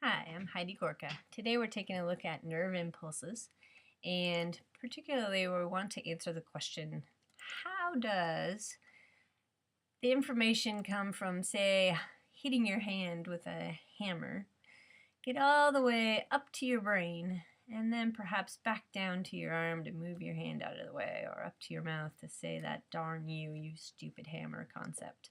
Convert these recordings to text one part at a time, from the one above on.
Hi, I'm Heidi Gorka. Today we're taking a look at nerve impulses, and particularly we want to answer the question, how does the information come from, say, hitting your hand with a hammer, get all the way up to your brain, and then perhaps back down to your arm to move your hand out of the way, or up to your mouth to say that darn you, you stupid hammer concept.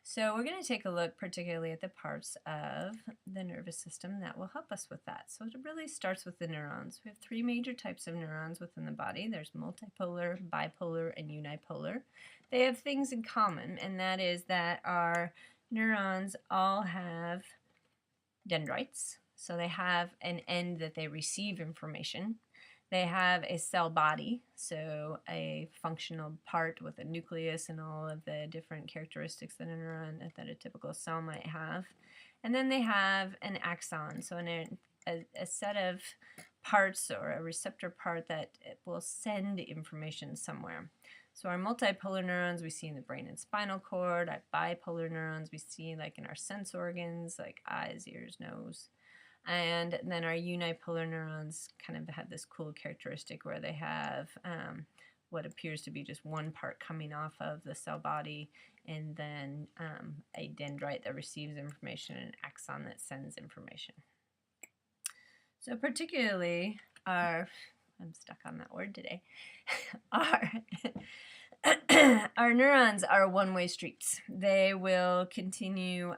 So we're going to take a look particularly at the parts of the nervous system that will help us with that. So it really starts with the neurons. We have three major types of neurons within the body. There's multipolar, bipolar, and unipolar. They have things in common, and that is that our neurons all have dendrites. So they have an end that they receive information. They have a cell body, so a functional part with a nucleus and all of the different characteristics that a neuron, that a typical cell might have. And then they have an axon, so a set of parts or a receptor part that will send information somewhere. So our multipolar neurons we see in the brain and spinal cord. Our bipolar neurons we see like in our sense organs, like eyes, ears, nose. And then our unipolar neurons kind of have this cool characteristic where they have what appears to be just one part coming off of the cell body, and then a dendrite that receives information and an axon that sends information. So particularly I'm stuck on that word today, our neurons are one-way streets. They will continue,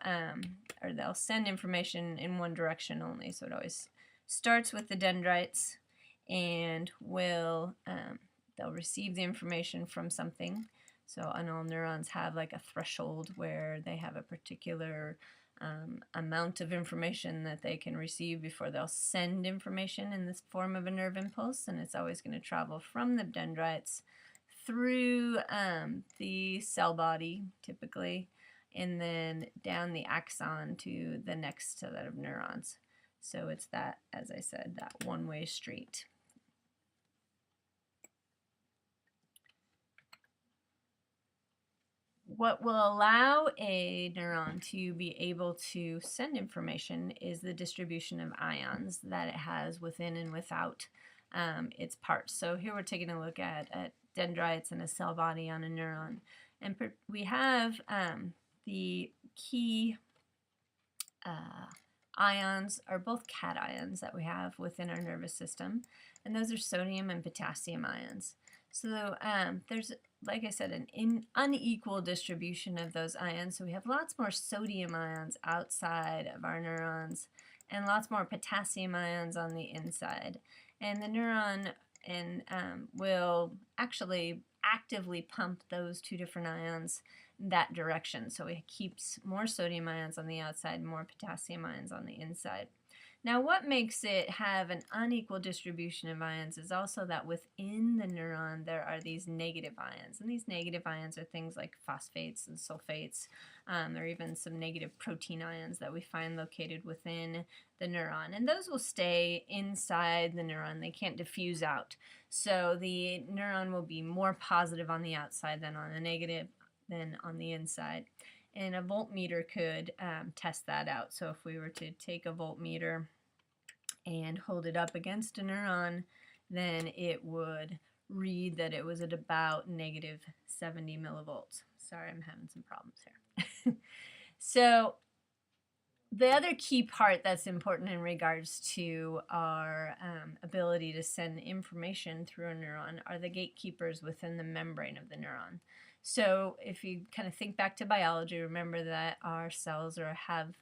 or they'll send information in one direction only. So it always starts with the dendrites, and they'll receive the information from something. So and all neurons have like a threshold where they have a particular amount of information that they can receive before they'll send information in this form of a nerve impulse, and it's always going to travel from the dendrites through the cell body, typically, and then down the axon to the next set of neurons. So it's that, as I said, that one-way street. What will allow a neuron to be able to send information is the distribution of ions that it has within and without its parts. So here we're taking a look at dendrites and a cell body on a neuron. And we have the key ions are both cations that we have within our nervous system, and those are sodium and potassium ions. So there's, like I said, an unequal distribution of those ions. So we have lots more sodium ions outside of our neurons and lots more potassium ions on the inside. And the neuron will actually actively pump those two different ions that direction. So it keeps more sodium ions on the outside, more potassium ions on the inside. Now what makes it have an unequal distribution of ions is also that within the neuron there are these negative ions. And these negative ions are things like phosphates and sulfates. There are even some negative protein ions that we find located within the neuron. And those will stay inside the neuron. They can't diffuse out. So the neuron will be more positive on the outside than on the negative than on the inside. And a voltmeter could test that out. So if we were to take a voltmeter and hold it up against a neuron, then it would read that it was at about negative 70 millivolts. Sorry, I'm having some problems here. So the other key part that's important in regards to our ability to send information through a neuron are the gatekeepers within the membrane of the neuron. So if you kind of think back to biology, remember that our cells have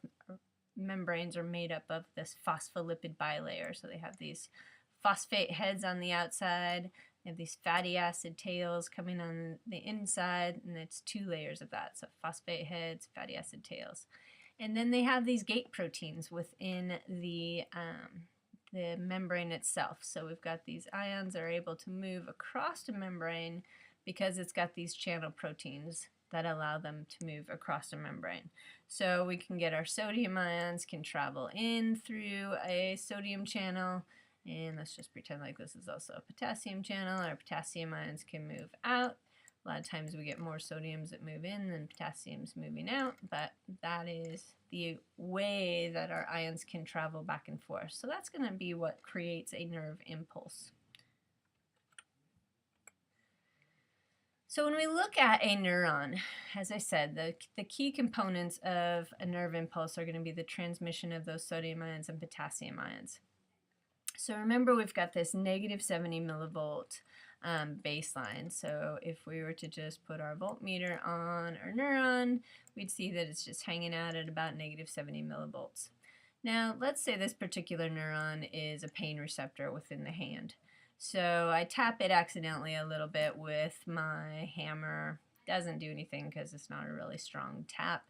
membranes are made up of this phospholipid bilayer. So they have these phosphate heads on the outside, they have these fatty acid tails coming on the inside, and it's two layers of that. So phosphate heads, fatty acid tails. And then they have these gate proteins within the membrane itself. So we've got these ions that are able to move across the membrane because it's got these channel proteins that allow them to move across the membrane. So we can get our sodium ions can travel in through a sodium channel, and let's just pretend like this is also a potassium channel. Our potassium ions can move out. A lot of times we get more sodiums that move in than potassiums moving out, but that is the way that our ions can travel back and forth. So that's going to be what creates a nerve impulse. So when we look at a neuron, as I said, the key components of a nerve impulse are going to be the transmission of those sodium ions and potassium ions. So remember, we've got this negative 70 millivolt baseline. So if we were to just put our voltmeter on our neuron, we'd see that it's just hanging out at about negative 70 millivolts. Now, let's say this particular neuron is a pain receptor within the hand. So I tap it accidentally a little bit with my hammer. Doesn't do anything because it's not a really strong tap.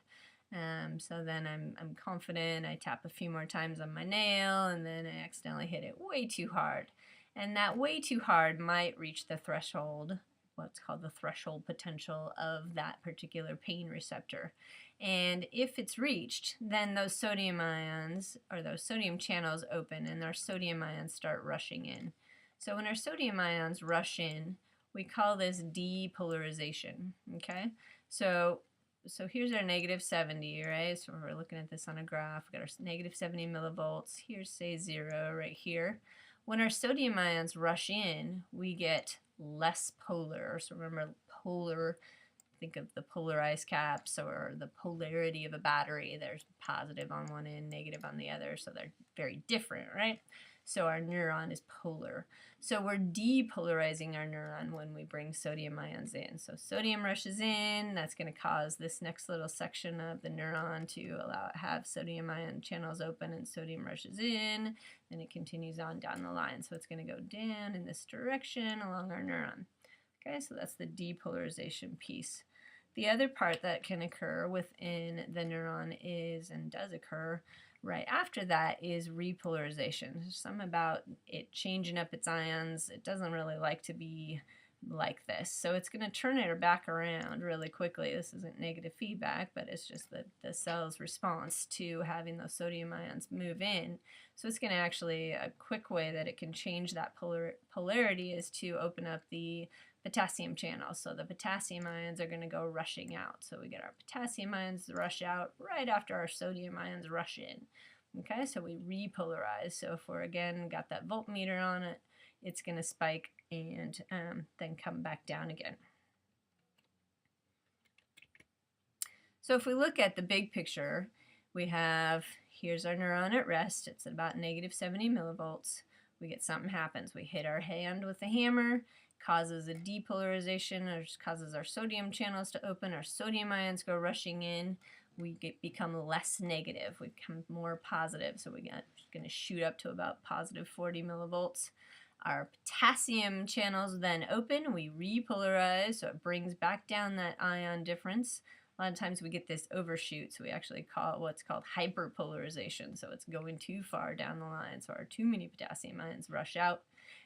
So then I'm confident. I tap a few more times on my nail, and then I accidentally hit it way too hard. And that way too hard might reach the threshold, what's called the threshold potential of that particular pain receptor. And if it's reached, then those sodium ions, or those sodium channels open, and our sodium ions start rushing in. So when our sodium ions rush in, we call this depolarization, okay? So here's our negative 70, right? So we're looking at this on a graph. We've got our negative 70 millivolts. Here's, say, 0 right here. When our sodium ions rush in, we get less polar. So remember, polar, think of the polarized caps or the polarity of a battery. There's positive on one end, negative on the other, so they're very different, right? So our neuron is polar. So we're depolarizing our neuron when we bring sodium ions in. So sodium rushes in, that's going to cause this next little section of the neuron to have sodium ion channels open, and sodium rushes in, and it continues on down the line. So it's going to go down in this direction along our neuron. Okay, so that's the depolarization piece. The other part that can occur within the neuron is, and does occur, right after that is repolarization. There's something about it changing up its ions. It doesn't really like to be like this. So it's going to turn it back around really quickly. This isn't negative feedback, but it's just the cell's response to having those sodium ions move in. So it's going to actually, a quick way that it can change that polarity is to open up the potassium channel. So the potassium ions are going to go rushing out. So we get our potassium ions rush out right after our sodium ions rush in. Okay, so we repolarize. So if we're again got that voltmeter on it, it's going to spike and then come back down again. So if we look at the big picture, we have, here's our neuron at rest. It's at about negative 70 millivolts. We get something happens. We hit our hand with a hammer, causes a depolarization, or causes our sodium channels to open. Our sodium ions go rushing in. We become less negative. We become more positive. So we're going to shoot up to about positive 40 millivolts. Our potassium channels then open. We repolarize, so it brings back down that ion difference. A lot of times we get this overshoot, so we actually call it what's called hyperpolarization. So it's going too far down the line, so our too many potassium ions rush out.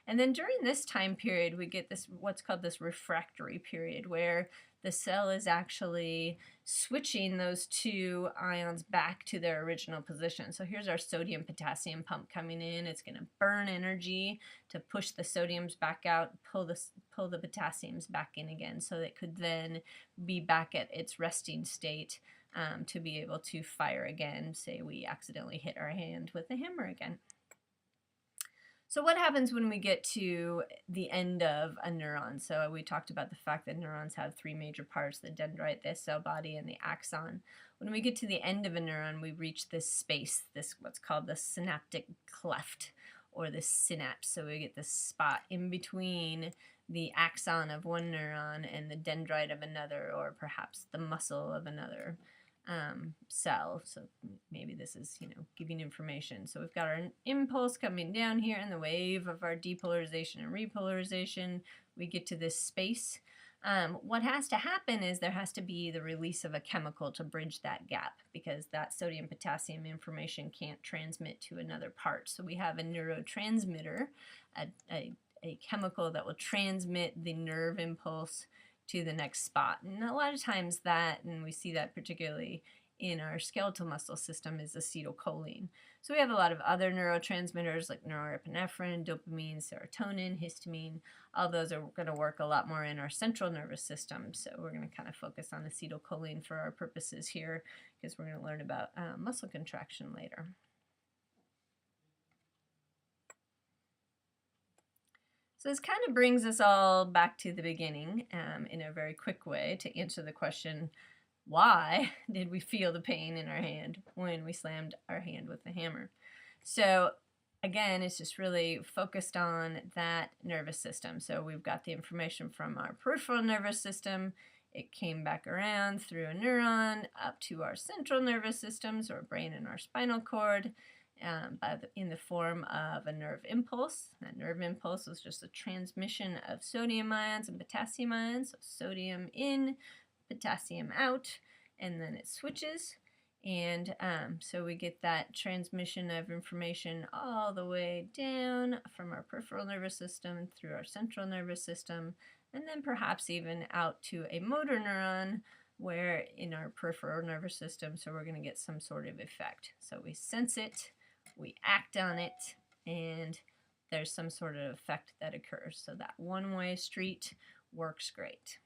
And then during this time period, we get this what's called this refractory period, where the cell is actually switching those two ions back to their original position. So here's our sodium-potassium pump coming in. It's going to burn energy to push the sodiums back out, pull the potassiums back in again, so it could then be back at its resting state to be able to fire again. Say we accidentally hit our hand with a hammer again. So what happens when we get to the end of a neuron? So we talked about the fact that neurons have three major parts, the dendrite, the cell body, and the axon. When we get to the end of a neuron, we reach this space, this what's called the synaptic cleft, or the synapse. So we get this spot in between the axon of one neuron and the dendrite of another, or perhaps the muscle of another cell. So maybe this is, giving information. So we've got our impulse coming down here in the wave of our depolarization and repolarization. We get to this space. What has to happen is there has to be the release of a chemical to bridge that gap, because that sodium-potassium information can't transmit to another part. So we have a neurotransmitter, a chemical that will transmit the nerve impulse to the next spot. And a lot of times that, and we see that particularly in our skeletal muscle system is acetylcholine. So we have a lot of other neurotransmitters like norepinephrine, dopamine, serotonin, histamine. All those are going to work a lot more in our central nervous system. So we're going to kind of focus on acetylcholine for our purposes here because we're going to learn about muscle contraction later. So this kind of brings us all back to the beginning in a very quick way to answer the question, why did we feel the pain in our hand when we slammed our hand with the hammer? So again, it's just really focused on that nervous system. So we've got the information from our peripheral nervous system. It came back around through a neuron up to our central nervous systems, or brain and our spinal cord, in the form of a nerve impulse. That nerve impulse was just a transmission of sodium ions and potassium ions. So sodium in, potassium out, and then it switches. And so we get that transmission of information all the way down from our peripheral nervous system through our central nervous system, and then perhaps even out to a motor neuron where in our peripheral nervous system, so we're going to get some sort of effect. So we sense it, we act on it, and there's some sort of effect that occurs. So that one-way street works great.